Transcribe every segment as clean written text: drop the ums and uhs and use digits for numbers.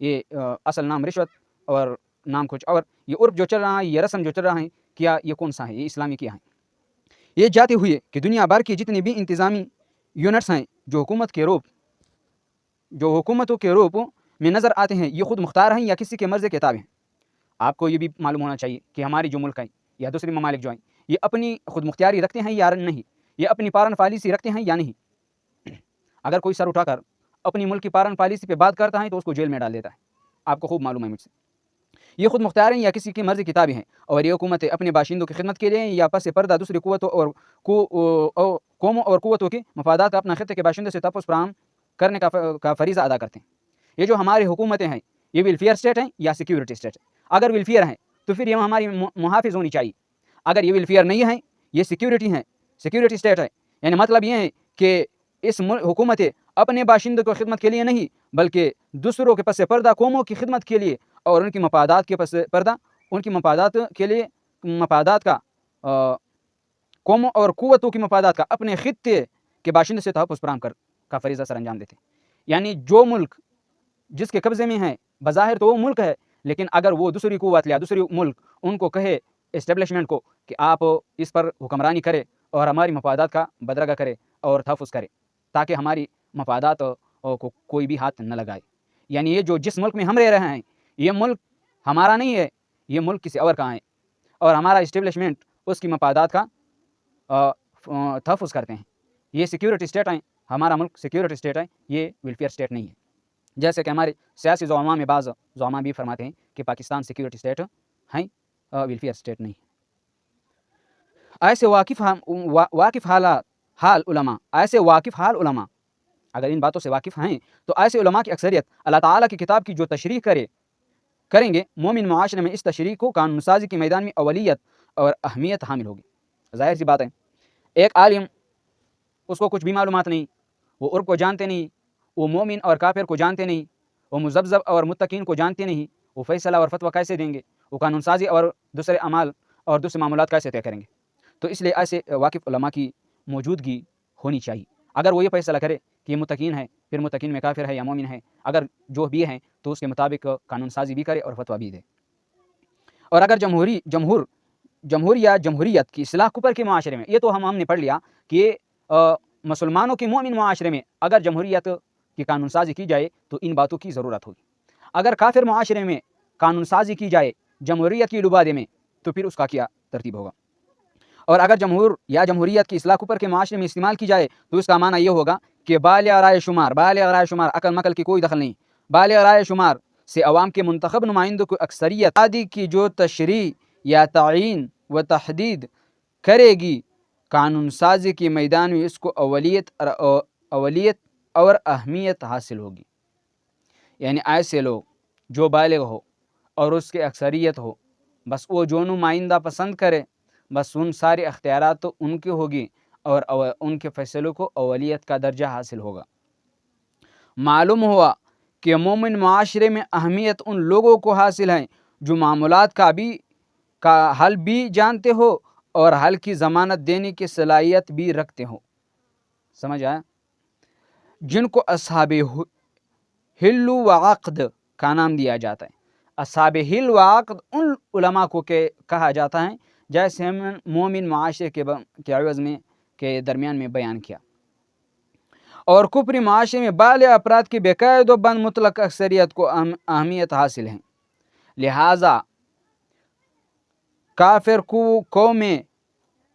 یہ اصل نام رشوت اور نام کچھ اور، یہ عرف جو چل رہا ہے، یہ رسم جو چل رہا ہے، کیا یہ کون سا ہے؟ یہ اسلامی کیا ہے؟ یہ جاتے ہوئے کہ دنیا بھر کی جتنی بھی انتظامی یونٹس ہیں جو حکومتوں کے روپ میں نظر آتے ہیں، یہ خود مختار ہیں یا کسی کے مرضی کے تابع ہیں؟ آپ کو یہ بھی معلوم ہونا چاہیے کہ ہماری جو ملک ہیں یا دوسرے ممالک جو ہیں، یہ اپنی خود مختاری رکھتے ہیں یا نہیں، یہ اپنی پارن پالیسی رکھتے ہیں یا نہیں۔ اگر کوئی سر اٹھا کر اپنی ملک کی پارن پالیسی پہ بات کرتا ہے تو اس کو جیل میں ڈال دیتا ہے، آپ کو خوب معلوم ہے مجھ سے۔ یہ خود مختار ہیں یا کسی کی مرضی کتابیں ہیں، اور یہ حکومتیں اپنے باشندوں کی خدمت کے لیے یا پس پردہ دوسری قوتوں اور قوموں اور قوتوں کی مفادات کا اپنا خطے کے باشندوں سے تحفظ فراہم کرنے کا فریضہ ادا کرتے ہیں۔ یہ جو ہماری حکومتیں ہیں، یہ ویلفیئر اسٹیٹ ہیں یا سیکیورٹی اسٹیٹ ہے؟ اگر ویلفیئر ہیں تو پھر یہ ہماری محافظ ہونی چاہیے۔ اگر یہ ویلفیئر نہیں ہیں، یہ سیکیورٹی ہیں، سیکیورٹی اسٹیٹ ہے، یعنی مطلب یہ ہے کہ اس حکومتیں اپنے باشندوں کی خدمت کے لیے نہیں بلکہ دوسروں کے پس پردہ قوموں کی خدمت کے لیے اور ان کی مفادات کے پس پردہ ان کی مفادات کے لیے مفادات کا قوموں اور قوتوں کی مفادات کا اپنے خطے کے باشندوں سے تحفظ فراہم کا فریضہ سر انجام دیتے ہیں۔ یعنی جو ملک جس کے قبضے میں ہے بظاہر تو وہ ملک ہے، لیکن اگر وہ دوسری قوت یا دوسری ملک ان کو کہے اسٹیبلشمنٹ کو کہ آپ اس پر حکمرانی کرے اور ہماری مفادات کا بدرگہ کرے اور تحفظ کرے تاکہ ہماری مفادات کو کوئی بھی ہاتھ نہ لگائے، یعنی یہ جو جس ملک میں ہم رہ رہے ہیں یہ ملک ہمارا نہیں ہے، یہ ملک کسی اور کا ہے، اور ہمارا اسٹیبلشمنٹ اس کی مفادات کا تحفظ کرتے ہیں۔ یہ سیکیورٹی اسٹیٹ ہیں، ہمارا ملک سیکیورٹی اسٹیٹ ہے، یہ ویلفیئر اسٹیٹ نہیں ہے۔ جیسے کہ ہمارے سیاسی زعماء میں بعض زعماء بھی فرماتے ہیں کہ پاکستان سیکیورٹی اسٹیٹ ہیں، ویلفیئر اسٹیٹ نہیں ہے۔ ایسے واقف حال علماء اگر ان باتوں سے واقف ہیں تو ایسے علماء کی اکثریت اللہ تعالیٰ کی کتاب کی جو تشریح کریں گے، مومن معاشرے میں اس تشریح کو قانون سازی کے میدان میں اولیت اور اہمیت حامل ہوگی۔ ظاہر سی بات ہے، ایک عالم اس کو کچھ بھی معلومات نہیں، وہ عرف کو جانتے نہیں، وہ مومن اور کافر کو جانتے نہیں، وہ مذبذب اور متقین کو جانتے نہیں، وہ فیصلہ اور فتویٰ کیسے دیں گے، وہ قانون سازی اور دوسرے اعمال اور دوسرے معاملات کیسے طے کریں گے؟ تو اس لیے ایسے واقف علماء کی موجودگی ہونی چاہیے۔ اگر وہ یہ فیصلہ کرے کہ یہ متقین ہے، پھر متقین میں کافر ہے یا مومن ہے، اگر جو بھی ہیں تو اس کے مطابق قانون سازی بھی کرے اور فتویٰ بھی دے۔ اور اگر جمہوریت کی اصلاح کفر کے معاشرے میں، یہ تو ہم نے پڑھ لیا کہ مسلمانوں کے مومن معاشرے میں اگر جمہوریت کی قانون سازی کی جائے تو ان باتوں کی ضرورت ہوگی۔ اگر کافر معاشرے میں قانون سازی کی جائے جمہوریت کی لبادے میں تو پھر اس کا کیا ترتیب ہوگا؟ اور اگر جمہوریت کی اصلاح کفر کے معاشرے میں استعمال کی جائے تو اس کا معنی یہ ہوگا کہ بالغ رائے شمار عقل مقل کی کوئی دخل نہیں، بالغ رائے شمار سے عوام کے منتخب نمائندوں کو اکثریت آدی کی جو تشریح یا تعیین و تحدید کرے گی، قانون سازی کے میدان میں اس کو اولیت اور اہمیت حاصل ہوگی۔ یعنی ایسے لوگ جو بالغ ہو اور اس کے اکثریت ہو، بس وہ جو نمائندہ پسند کرے بس ان سارے اختیارات تو ان کے ہوگی اور ان کے فیصلوں کو اولیت کا درجہ حاصل ہوگا۔ معلوم ہوا کہ مومن معاشرے میں اہمیت ان لوگوں کو حاصل ہے جو معاملات کا حل بھی جانتے ہو اور حل کی ضمانت دینے کی صلاحیت بھی رکھتے ہو۔ سمجھ آیا؟ جن کو اصحاب حل و عقد کا نام دیا جاتا ہے۔ اصحاب حل و عقد ان علماء کو کہا جاتا ہے جیسے ہم مومن معاشرے کے عوض میں کے درمیان میں بیان کیا۔ اور کفری معاشرے میں بالغ افراد کی بے قید و بند مطلق اکثریت کو اہمیت حاصل ہے۔ لہٰذا کافر قومیں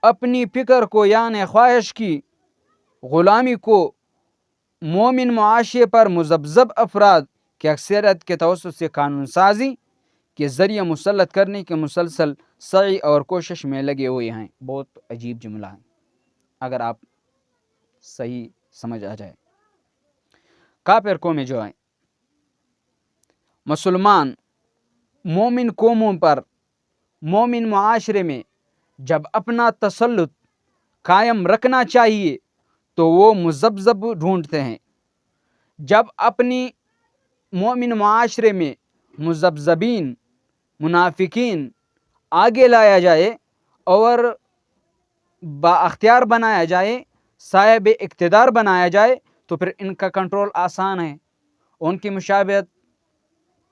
اپنی فکر کو یعنی خواہش کی غلامی کو مومن معاشرے پر مذبذب افراد کی اکثریت کے توسط سے قانون سازی کے ذریعے مسلط کرنے کے مسلسل سعی اور کوشش میں لگے ہوئے ہیں۔ بہت عجیب جملہ ہے اگر آپ صحیح سمجھ آ جائے۔ کافر قومیں جو ہیں مسلمان مومن قوموں پر مومن معاشرے میں جب اپنا تسلط قائم رکھنا چاہیے تو وہ مذبذب ڈھونڈتے ہیں۔ جب اپنی مومن معاشرے میں مذبذبین منافقین آگے لایا جائے اور با اختیار بنایا جائے، صاحب اقتدار بنایا جائے تو پھر ان کا کنٹرول آسان ہے، ان کی مشابہت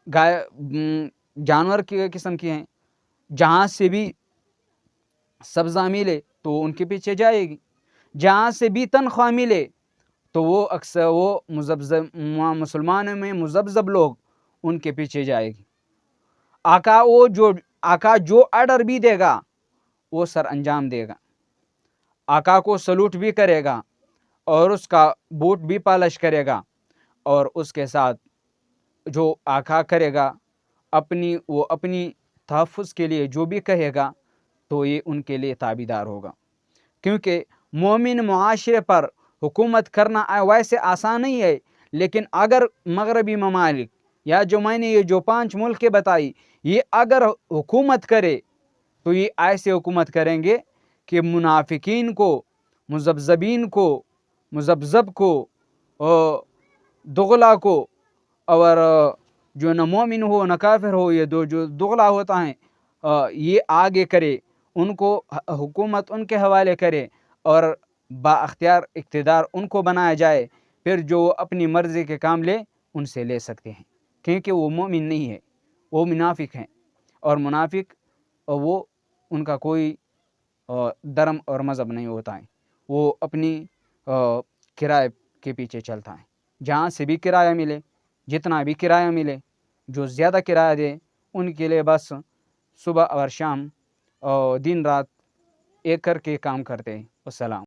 جانور کی قسم کی ہیں، جہاں سے بھی سبزہ ملے تو ان کے پیچھے جائے گی، جہاں سے بھی تنخواہ ملے تو وہ اکثر وہ مسلمانوں میں مذبذب لوگ ان کے پیچھے جائے گی۔ آقا جو آرڈر بھی دے گا وہ سر انجام دے گا، آقا کو سلوٹ بھی کرے گا اور اس کا بوٹ بھی پالش کرے گا، اور اس کے ساتھ جو آقا کرے گا وہ اپنی تحفظ کے لیے جو بھی کہے گا تو یہ ان کے لیے تابعدار ہوگا، کیونکہ مومن معاشرے پر حکومت کرنا ویسے آسان نہیں ہے، لیکن اگر مغربی ممالک یا جو میں نے یہ جو 5 ملک بتائی یہ اگر حکومت کرے تو یہ ایسے حکومت کریں گے کہ منافقین کو، مذبذبین کو، مذبذب کو، دغلا کو، اور جو نہ مومن ہو نہ کافر ہو، یہ جو دغلا ہوتا ہے یہ آگے کرے، ان کو حکومت ان کے حوالے کرے اور با اختیار اقتدار ان کو بنایا جائے، پھر جو اپنی مرضی کے کام لے ان سے لے سکتے ہیں، کیونکہ وہ مومن نہیں ہے، وہ منافق ہیں، اور منافق وہ ان کا کوئی دھرم اور مذہب نہیں ہوتا ہے، وہ اپنی کرائے کے پیچھے چلتا ہے، جہاں سے بھی کرایہ ملے، جتنا بھی کرایہ ملے، جو زیادہ کرایہ دے ان کے لیے بس صبح اور شام دن رات ایک کر کے کام کرتے ہیں۔ السلام۔